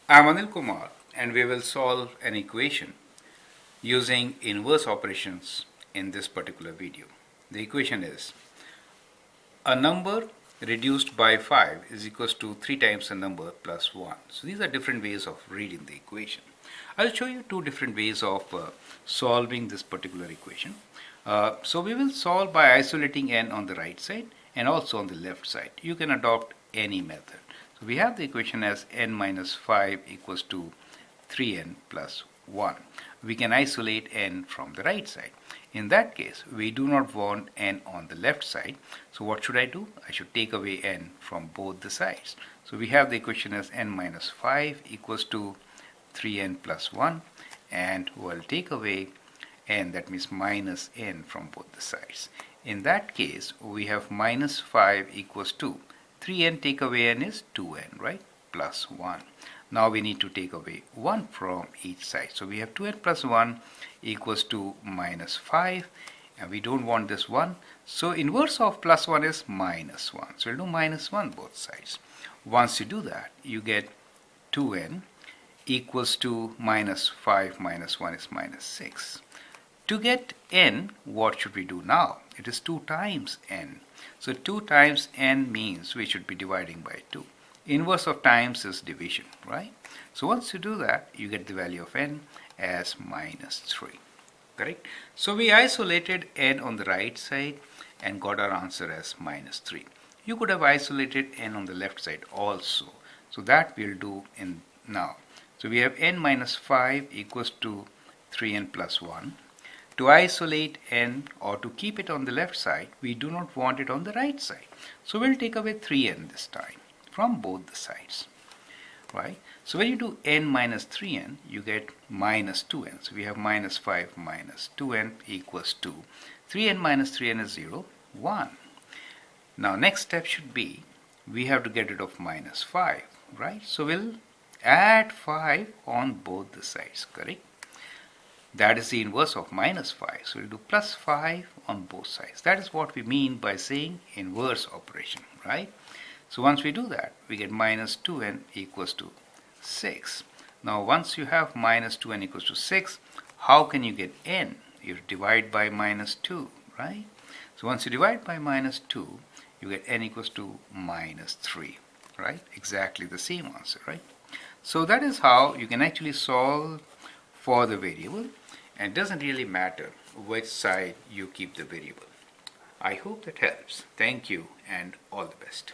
I'm Anil Kumar and we will solve an equation using inverse operations in this particular video. The equation is a number reduced by 5 is equals to 3 times a number plus 1. So these are different ways of reading the equation. I'll show you two different ways of solving this particular equation. So we will solve by isolating n on the right side and also on the left side. You can adopt any method. So we have the equation as n minus 5 equals to 3n plus 1. We can isolate n from the right side. In that case, we do not want n on the left side. So what should I do? I should take away n from both the sides. So we have the equation as n minus 5 equals to 3n plus 1, and we'll take away n, that means minus n, from both the sides. In that case, we have minus 5 equals to 3n take away n is 2n, right? Plus 1. Now we need to take away 1 from each side. So we have 2n plus 1 equals to minus 5, and we don't want this 1. So inverse of plus 1 is minus 1. So we'll do minus 1 both sides. Once you do that, you get 2n equals to minus 5 minus 1 is minus 6. To get n, what should we do now? It is 2 times n. So 2 times n means we should be dividing by 2. Inverse of times is division, right? So once you do that, you get the value of n as minus 3, correct? So we isolated n on the right side and got our answer as minus 3. You could have isolated n on the left side also. So that we'll do in now. So we have n minus 5 equals to 3n plus 1. To isolate n, or to keep it on the left side, we do not want it on the right side. So we'll take away 3n this time from both the sides, right? So when you do n minus 3n, you get minus 2n. So we have minus 5 minus 2n equals 2. 3n minus 3n is 0, 1. Now next step should be, we have to get rid of minus 5, right? So we'll add 5 on both the sides, correct? That is the inverse of minus 5. So we'll do plus 5 on both sides. That is what we mean by saying inverse operation, right? So once we do that, we get minus 2n equals to 6. Now once you have minus 2n equals to 6, how can you get n? You divide by minus 2, right? So once you divide by minus 2, you get n equals to minus 3, right? Exactly the same answer, right? So that is how you can actually solve for the variable, and it doesn't really matter which side you keep the variable. I hope that helps. Thank you and all the best.